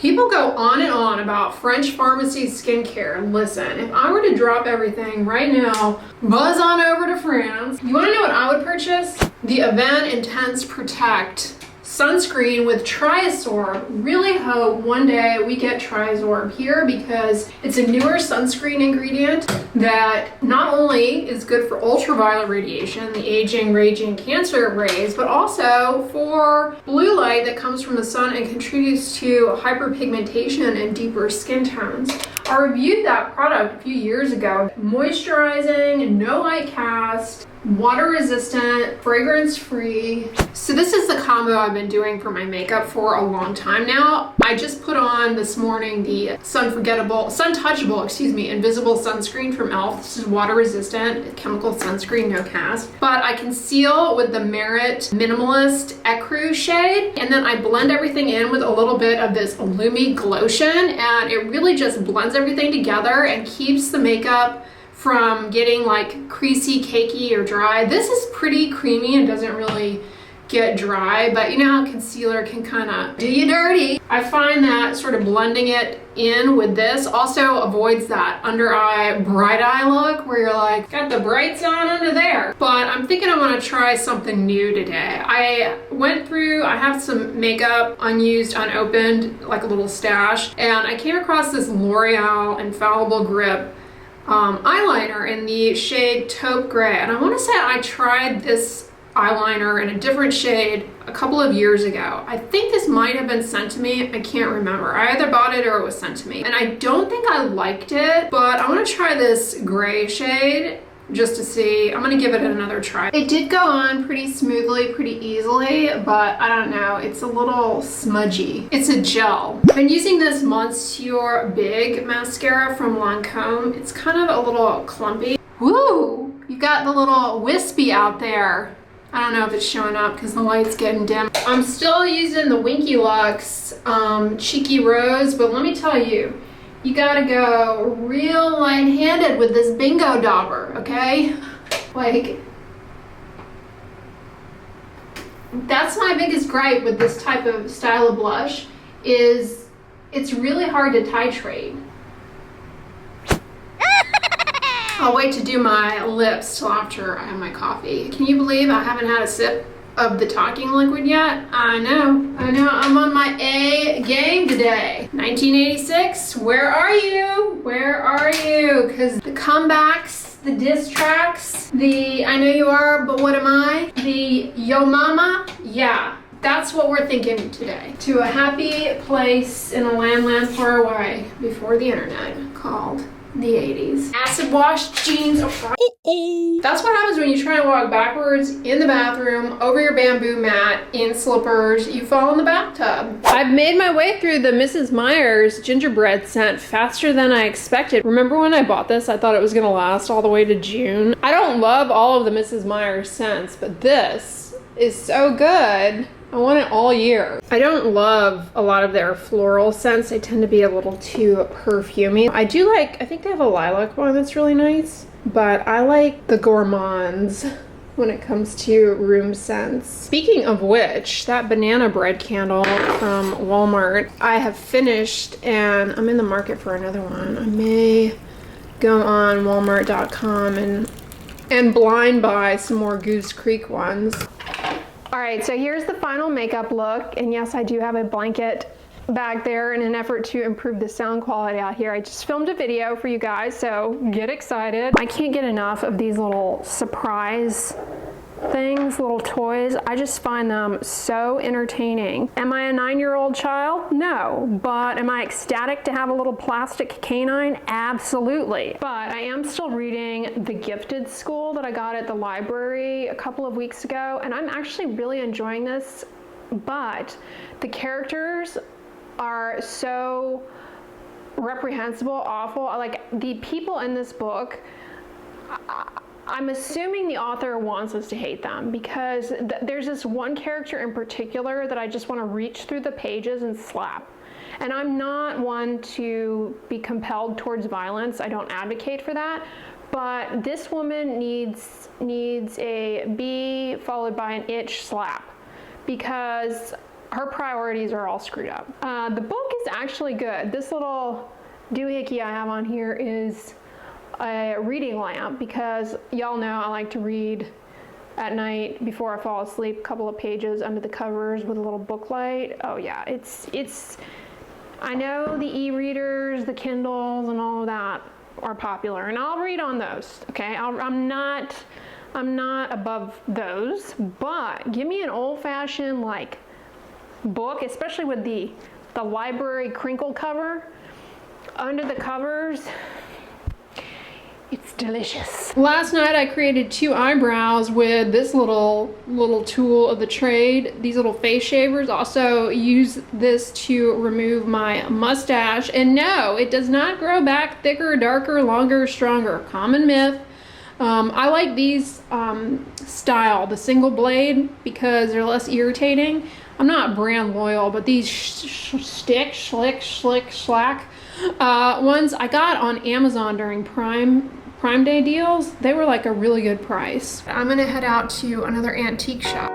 People go on and on about French pharmacy skincare. Listen, if I were to drop everything right now, buzz on over to France, you want to know what I would purchase? The Event Intense Protect sunscreen with Triasorb. Really hope one day we get Triasorb here because it's a newer sunscreen ingredient that not only is good for ultraviolet radiation, the aging, raging cancer rays, but also for blue light that comes from the sun and contributes to hyperpigmentation and deeper skin tones. I reviewed that product a few years ago. Moisturizing, no light cast, water resistant, fragrance free. So this is the combo I've been doing for my makeup for a long time now. I just put on this morning the Suntouchable, invisible sunscreen from e.l.f. This is water resistant, chemical sunscreen, no cast. But I conceal with the Merit Minimalist Ecru shade, and then I blend everything in with a little bit of this Lumi Glotion, and it really just blends everything together and keeps the makeup from getting like creasy, cakey, or dry. This is pretty creamy and doesn't really get dry, but you know how concealer can kind of do you dirty. I find that sort of blending it in with this also avoids that under eye, bright eye look where you're like, got the brights on under there. But I'm thinking I want to try something new today. I have some makeup unused, unopened, like a little stash, and I came across this L'Oreal Infallible Grip eyeliner in the shade Taupe Gray, and I want to say I tried this eyeliner in a different shade a couple of years ago. I think this might have been sent to me. I can't remember. I either bought it or it was sent to me, and I don't think I liked it, but I want to try this gray shade just to see. I'm gonna give it another try. It did go on pretty smoothly, pretty easily, but I don't know, it's a little smudgy. It's a gel. I've been using this Monsieur Big mascara from Lancome. It's kind of a little clumpy. Woo! You got the little wispy out there. I don't know if it's showing up because the light's getting dim. I'm still using the Winky Lux Cheeky Rose, but let me tell you, you gotta go real light-handed with this bingo dauber, okay? Like, that's my biggest gripe with this type of style of blush, is it's really hard to titrate. I'll wait to do my lips till after I have my coffee. Can you believe I haven't had a sip of the talking liquid yet? I know, I'm on my A game today. 1986, where are you? Where are you? Because the comebacks, the diss tracks, the I know you are, but what am I? The yo mama, yeah. That's what we're thinking today. To a happy place in a land far away before the internet called the 80s. Acid wash jeans. That's what happens when you try and walk backwards in the bathroom over your bamboo mat in slippers. You fall in the bathtub. I've made my way through the Mrs. Meyer's gingerbread scent faster than I expected. Remember when I bought this, I thought it was gonna last all the way to June. I don't love all of the Mrs. Meyer's scents, but this is so good. I want it all year. I don't love a lot of their floral scents. They tend to be a little too perfumey. I think they have a lilac one that's really nice, but I like the gourmands when it comes to room scents. Speaking of which, that banana bread candle from Walmart, I have finished and I'm in the market for another one. I may go on walmart.com and blind buy some more Goose Creek ones. All right, so here's the final makeup look. And yes, I do have a blanket back there in an effort to improve the sound quality out here. I just filmed a video for you guys, so get excited. I can't get enough of these little surprise things, little toys. I just find them so entertaining. Am I a 9-year-old child? No. But am I ecstatic to have a little plastic canine? Absolutely. But I am still reading The Gifted School that I got at the library a couple of weeks ago, and I'm actually really enjoying this, but the characters are so reprehensible, awful. Like, the people in this book, I'm assuming the author wants us to hate them, because there's this one character in particular that I just want to reach through the pages and slap. And I'm not one to be compelled towards violence. I don't advocate for that. But this woman needs a B followed by an itch slap, because her priorities are all screwed up. The book is actually good. This little doohickey I have on here is a reading lamp because y'all know I like to read at night before I fall asleep, a couple of pages under the covers with a little book light. Oh yeah, it's I know the e-readers, the Kindles and all of that are popular, and I'll read on those, okay? I'm not above those, but give me an old-fashioned like book, especially with the library crinkle cover under the covers. It's delicious. Last night I created 2 eyebrows with this little tool of the trade. These little face shavers. Also use this to remove my mustache. And no, it does not grow back thicker, darker, longer, stronger. Common myth. I like these style, the single blade, because they're less irritating. I'm not brand loyal, but these slick, slack ones I got on Amazon during Prime Day deals. They were like a really good price. I'm gonna head out to another antique shop.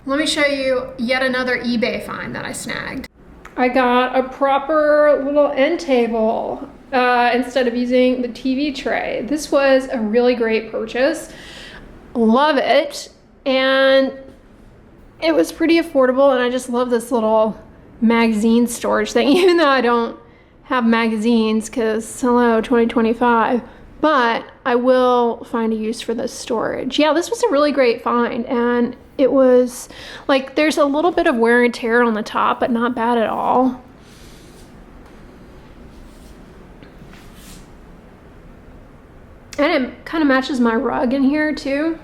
Let me show you yet another eBay find that I snagged. I got a proper little end table instead of using the TV tray. This was a really great purchase. Love it. And it was pretty affordable, and I just love this little magazine storage thing, even though I don't have magazines because hello 2025. But I will find a use for this storage. Yeah, this was a really great find, and it was like there's a little bit of wear and tear on the top, but not bad at all. And it kind of matches my rug in here too.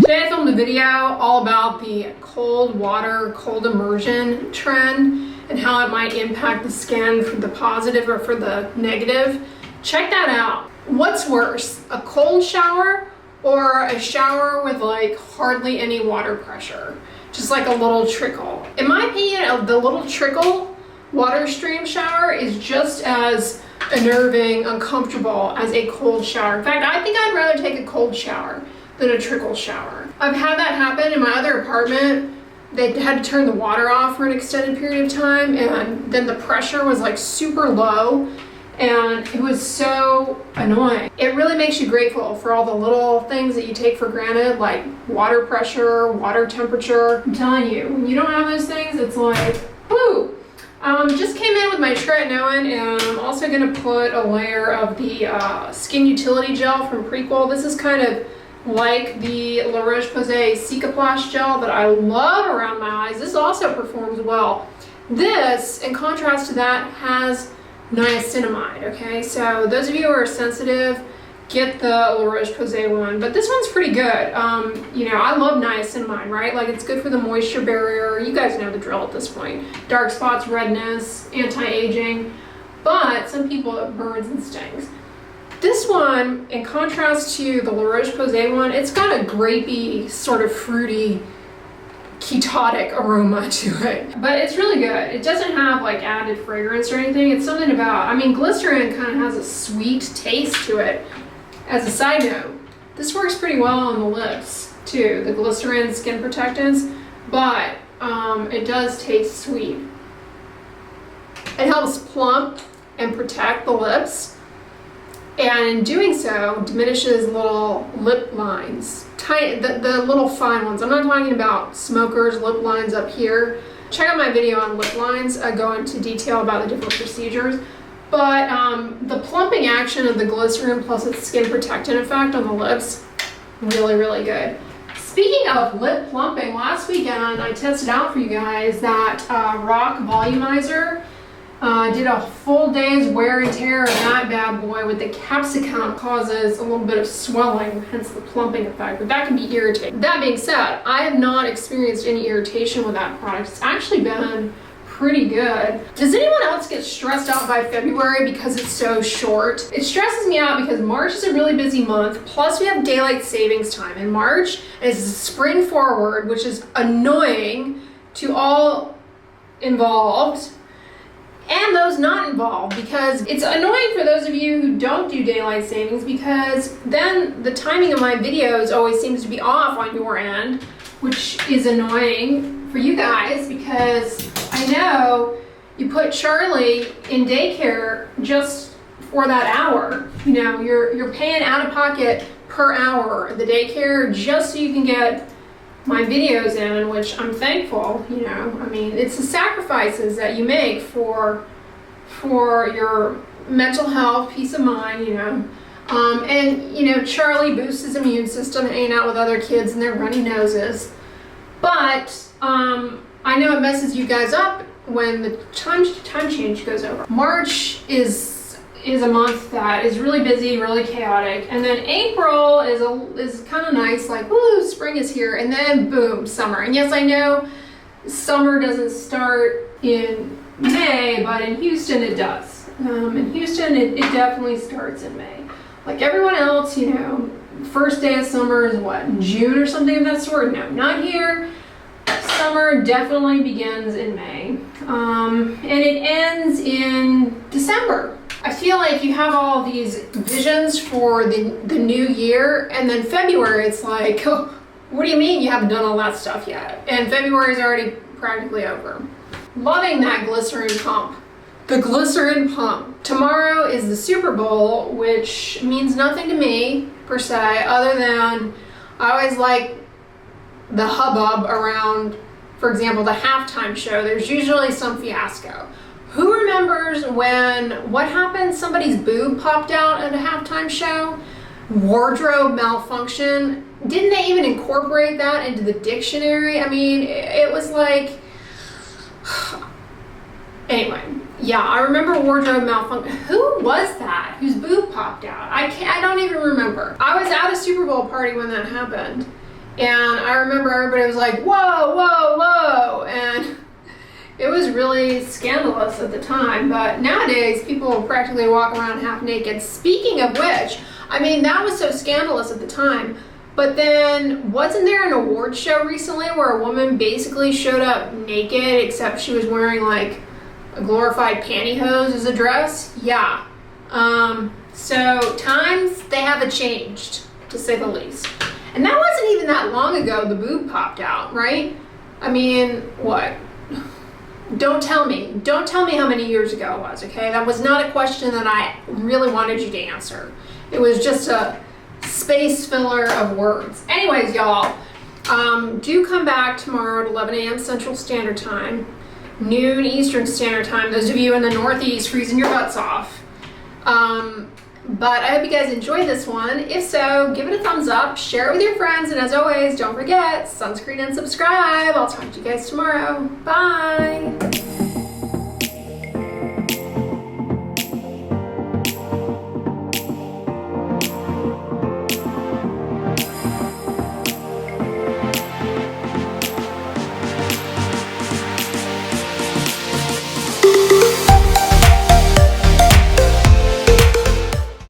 Today I filmed a video all about the cold water, cold immersion trend and how it might impact the skin for the positive or for the negative. Check that out. What's worse, a cold shower or a shower with like hardly any water pressure? Just like a little trickle. In my opinion, the little trickle water stream shower is just as unnerving, uncomfortable as a cold shower. In fact, I think I'd rather take a cold shower than a trickle shower. I've had that happen in my other apartment. They had to turn the water off for an extended period of time, and then the pressure was like super low, and it was so annoying. It really makes you grateful for all the little things that you take for granted, like water pressure, water temperature. I'm telling you, when you don't have those things, it's like, whoo! Just came in with my tretinoin, and I'm also gonna put a layer of the Skin Utility Gel from Prequel. This is kind of like the La Roche-Posay Cicaplast gel that I love around my eyes. This also performs well. This, in contrast to that, has niacinamide, okay? So those of you who are sensitive, get the La Roche-Posay one, but this one's pretty good. You know, I love niacinamide, right? Like, it's good for the moisture barrier. You guys know the drill at this point. Dark spots, redness, anti-aging, but some people it burns and stings. This one, in contrast to the La Roche-Posay one, it's got a grapey, sort of fruity, ketotic aroma to it, but it's really good. It doesn't have like added fragrance or anything. It's something about, I mean, glycerin kind of has a sweet taste to it. As a side note, this works pretty well on the lips too, the glycerin skin protectants, but it does taste sweet. It helps plump and protect the lips, and in doing so diminishes little lip lines, tiny, the little fine ones. I'm not talking about smokers' lip lines up here. Check out my video on lip lines. I go into detail about the different procedures. But the plumping action of the glycerin plus its skin protectant effect on the lips, really, really good. Speaking of lip plumping, last weekend I tested out for you guys that Rock Volumizer. Did a full day's wear and tear of that bad boy with the capsicum. Causes a little bit of swelling, hence the plumping effect, but that can be irritating. That being said, I have not experienced any irritation with that product. It's actually been pretty good. Does anyone else get stressed out by February because it's so short? It stresses me out because March is a really busy month, plus we have daylight savings time in March. It's spring forward, which is annoying to all involved and those not involved, because it's annoying for those of you who don't do daylight savings, because then the timing of my videos always seems to be off on your end, which is annoying for you guys, because I know you put Charlie in daycare just for that hour. You know, you're paying out of pocket per hour the daycare just so you can get my videos in, which I'm thankful. You know, I mean, it's the sacrifices that you make for your mental health, peace of mind, you know. And you know, Charlie boosts his immune system hanging out with other kids and their runny noses. But I know it messes you guys up when the time change goes over. March is a month that is really busy, really chaotic, and then April is kind of nice, like, woo, spring is here, and then boom, summer. And yes, I know summer doesn't start in May, but in Houston it does. In Houston it definitely starts in May. Like everyone else, you know, first day of summer is what, in June or something of that sort? No, not here. Summer definitely begins in May, and it ends in December. I feel like you have all these visions for the new year, and then February it's like, oh, what do you mean you haven't done all that stuff yet? And February is already practically over. Loving that glycerin pump. The glycerin pump. Tomorrow is the Super Bowl, which means nothing to me per se, other than I always like the hubbub around, for example, the halftime show. There's usually some fiasco. Who remembers what happened? Somebody's boob popped out at a halftime show? Wardrobe malfunction. Didn't they even incorporate that into the dictionary? I mean, it was like, anyway, yeah, I remember wardrobe malfunction. Who was that whose boob popped out? I don't even remember. I was at a Super Bowl party when that happened, and I remember everybody was like, whoa, whoa, whoa, and it was really scandalous at the time, but nowadays people practically walk around half naked. Speaking of which, I mean, that was so scandalous at the time, but then wasn't there an award show recently where a woman basically showed up naked, except she was wearing like a glorified pantyhose as a dress? Yeah. So times, they haven't changed, to say the least. And that wasn't even that long ago the boob popped out, right? I mean, what? Don't tell me how many years ago it was, okay? That was not a question that I really wanted you to answer. It was just a space filler of words. Anyways, y'all, do come back tomorrow at 11 a.m. Central Standard Time, noon Eastern Standard Time, those of you in the Northeast freezing your butts off. But I hope you guys enjoyed this one. If so, give it a thumbs up, share it with your friends, and as always, don't forget, sunscreen and subscribe. I'll talk to you guys tomorrow. Bye.